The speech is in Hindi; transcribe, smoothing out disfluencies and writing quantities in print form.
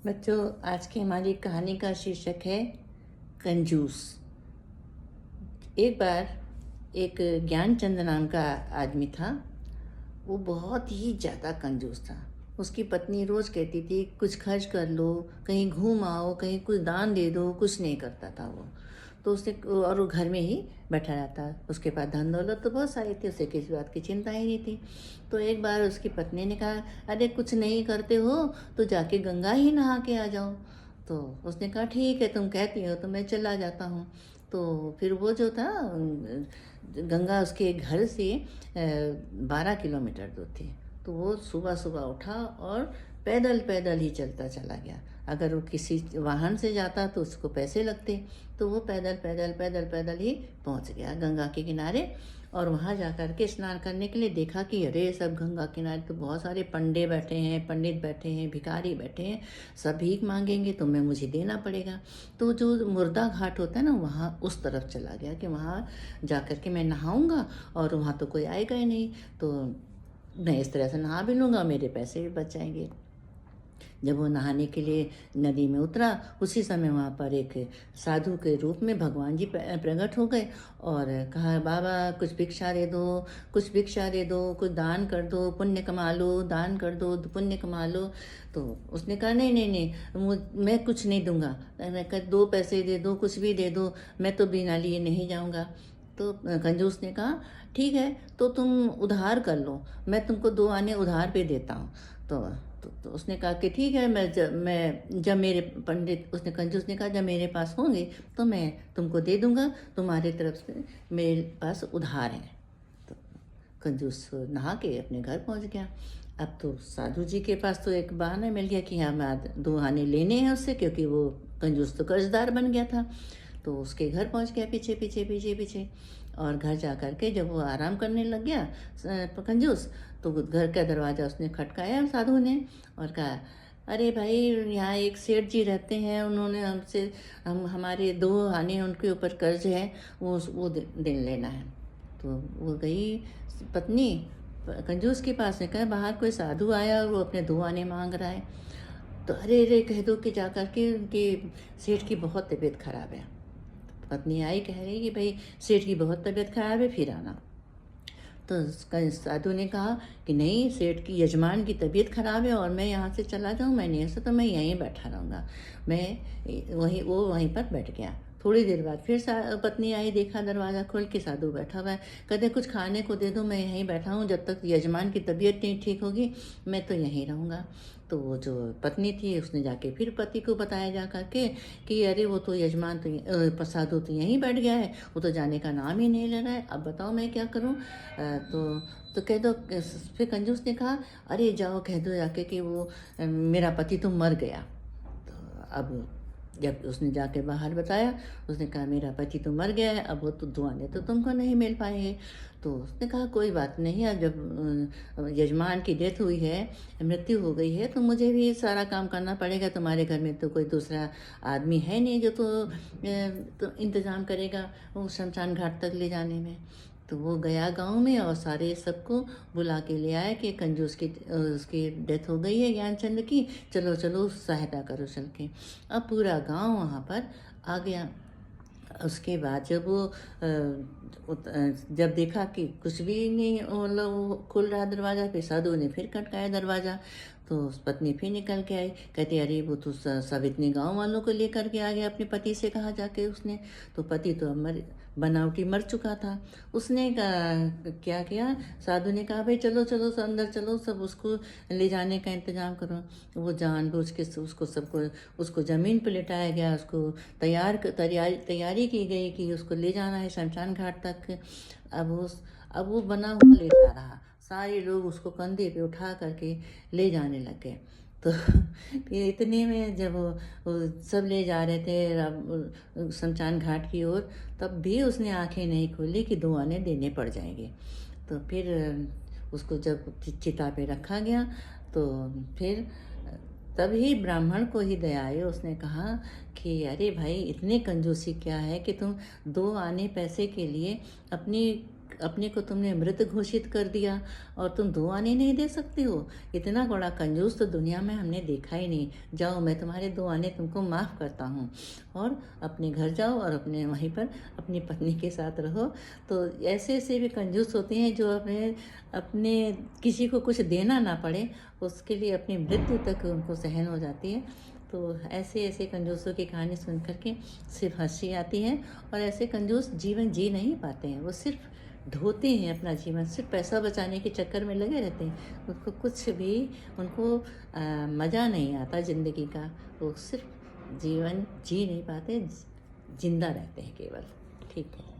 बच्चों, आज की हमारी कहानी का शीर्षक है कंजूस। एक बार एक ज्ञानचंद नाम का आदमी था। वो बहुत ही ज़्यादा कंजूस था। उसकी पत्नी रोज़ कहती थी कुछ खर्च कर लो, कहीं घूम आओ, कहीं कुछ दान दे दो। कुछ नहीं करता था वो। तो उसने और वो घर में ही बैठा रहता। उसके पास धन दौलत तो बहुत सारी थी, उसे किसी बात की चिंता ही नहीं थी। तो एक बार उसकी पत्नी ने कहा, अरे कुछ नहीं करते हो तो जाके गंगा ही नहा के आ जाओ। तो उसने कहा ठीक है, तुम कहती हो तो मैं चला जाता हूँ। तो फिर वो जो था, गंगा उसके घर से 12 किलोमीटर दूर थी। तो वो सुबह सुबह उठा और पैदल पैदल ही चलता चला गया। अगर वो किसी वाहन से जाता तो उसको पैसे लगते। तो वो पैदल पैदल पैदल पैदल ही पहुंच गया गंगा के किनारे। और वहाँ जा कर के स्नान करने के लिए देखा कि अरे सब गंगा किनारे तो बहुत सारे पंडे बैठे हैं, पंडित बैठे हैं, भिखारी बैठे हैं। सब भीख मांगेंगे तो मैं मुझे देना पड़ेगा। तो जो मुर्दा घाट होता है ना, वहाँ उस तरफ चला गया कि वहाँ जा कर के मैं नहाऊंगा और वहाँ तो कोई आएगा ही नहीं। तो मैं इस तरह से नहा भी लूँगा, मेरे पैसे भी बच जाएंगे। जब वो नहाने के लिए नदी में उतरा, उसी समय वहाँ पर एक साधु के रूप में भगवान जी प्रकट हो गए और कहा, बाबा कुछ भिक्षा दे दो, कुछ भिक्षा दे दो, कुछ दान कर दो, पुण्य कमा लो, दान कर दो, पुण्य कमा लो। तो उसने कहा नहीं नहीं नहीं, मैं कुछ नहीं दूंगा। मैं कहा 2 पैसे दे दो, कुछ भी दे दो, मैं तो बिना लिए नहीं जाऊंगा। तो कंजूस ने कहा ठीक है, तो तुम उधार कर लो, मैं तुमको 2 आने उधार पे देता हूँ। तो उसने कहा कि ठीक है, मैं जब मेरे पंडित, उसने कंजूस ने कहा जब मेरे पास होंगे तो मैं तुमको दे दूंगा, तुम्हारे तरफ से मेरे पास उधार है। तो कंजूस नहा के अपने घर पहुंच गया। अब तो साधु जी के पास तो एक बहाना मिल गया कि हाँ, मैं 2 आने लेने हैं उससे, क्योंकि वो कंजूस तो कर्जदार बन गया था। तो उसके घर पहुंच गया पीछे पीछे पीछे पीछे। और घर जा कर के जब वो आराम करने लग गया कंजूस, तो घर का दरवाज़ा उसने खटकाया साधु ने और कहा, अरे भाई, यहाँ एक सेठ जी रहते हैं, उन्होंने हमसे हमारे 2 आने उनके ऊपर कर्ज है, वो दिन लेना है। तो वो गई पत्नी कंजूस के पास ने कहा, बाहर कोई साधु आया और वो अपने 2 आने मांग रहा है। तो अरे अरे कह दो कि जा कर के उनकी सेठ की बहुत तबीयत खराब है। पत्नी आई, कह रही कि भाई सेठ की बहुत तबीयत खराब है, फिर आना। तो उसका साधु ने कहा कि नहीं, सेठ की यजमान की तबीयत खराब है और मैं यहाँ से चला जाऊँ, मैं नहीं, ऐसा तो मैं यहीं बैठा रहूँगा। वो वहीं पर बैठ गया। थोड़ी देर बाद फिर पत्नी आई, देखा दरवाज़ा खोल के साधु बैठा हुआ है। कहते कुछ खाने को दे दो, मैं यहीं बैठा हूँ, जब तक यजमान की तबीयत नहीं ठीक होगी मैं तो यहीं रहूँगा। तो वो जो पत्नी थी उसने जाके फिर पति को बताया जा करके कि अरे वो तो यजमान तो साधु तो यहीं बैठ गया है, वो तो जाने का नाम ही नहीं ले रहा है, अब बताओ मैं क्या करूं। तो कह दो। फिर कंजूस ने कहा, अरे जाओ कह दो जाके कि वो मेरा पति तो मर गया। तो अब जब उसने जाके बाहर बताया, उसने कहा मेरा पति तो मर गया है, अब वो तो 2 आने तो तुमको नहीं मिल पाएंगे। तो उसने कहा कोई बात नहीं, अब जब यजमान की डेथ हुई है, मृत्यु हो गई है, तो मुझे भी सारा काम करना पड़ेगा। तुम्हारे घर में तो कोई दूसरा आदमी है नहीं जो तो इंतज़ाम करेगा वो शमशान घाट तक ले जाने में। तो वो गया गांव में और सारे सबको बुला के ले आया कि कंजूस की उसकी डेथ हो गई है ज्ञानचंद की, चलो चलो सहायता करो चल के। अब पूरा गांव वहाँ पर आ गया। उसके बाद जब वो जब देखा कि कुछ भी नहीं, मतलब वो खुल रहा दरवाज़ा, फिर साधु ने फिर खटकाया दरवाज़ा। तो उस पत्नी फिर निकल के आई, कहती अरे वो तो सब इतने गांव वालों को लेकर के आ गया, अपने पति से कहा जाके उसने। तो पति तो बनावटी मर चुका था। उसने क्या किया, साधु ने कहा भाई चलो चलो सब अंदर चलो, सब उसको ले जाने का इंतजाम करो। वो जानबूझ के उसको सबको उसको ज़मीन पर लिटाया गया, उसको तैयारी की गई कि उसको ले जाना है शमशान घाट तक। अब वो बना हुआ लेटा रहा, सारे लोग उसको कंधे पे उठा करके ले जाने लग गए। तो फिर इतने में जब वो सब ले जा रहे थे शमशान घाट की ओर, तब भी उसने आंखें नहीं खोली कि 2 आने देने पड़ जाएंगे। तो फिर उसको जब चिता पे रखा गया, तो फिर तभी ब्राह्मण को ही दया आई। उसने कहा कि अरे भाई, इतने कंजूसी क्या है कि तुम 2 आने पैसे के लिए अपनी अपने को तुमने मृत घोषित कर दिया और तुम दुआने नहीं दे सकते हो। इतना बड़ा कंजूस तो दुनिया में हमने देखा ही नहीं। जाओ, मैं तुम्हारे दुआने तुमको माफ़ करता हूँ और अपने घर जाओ और अपने वहीं पर अपनी पत्नी के साथ रहो। तो ऐसे ऐसे भी कंजूस होते हैं जो अपने अपने किसी को कुछ देना ना पड़े, उसके लिए अपनी मृत्यु तक उनको सहन हो जाती है। तो ऐसे ऐसे कंजूसों की कहानी सुन कर के सिर्फ हंसी आती है। और ऐसे कंजूस जीवन जी नहीं पाते हैं, वो सिर्फ ढोते हैं अपना जीवन, सिर्फ पैसा बचाने के चक्कर में लगे रहते हैं। उनको कुछ भी उनको मज़ा नहीं आता ज़िंदगी का। वो सिर्फ जीवन जी नहीं पाते, जिंदा रहते हैं केवल। ठीक है।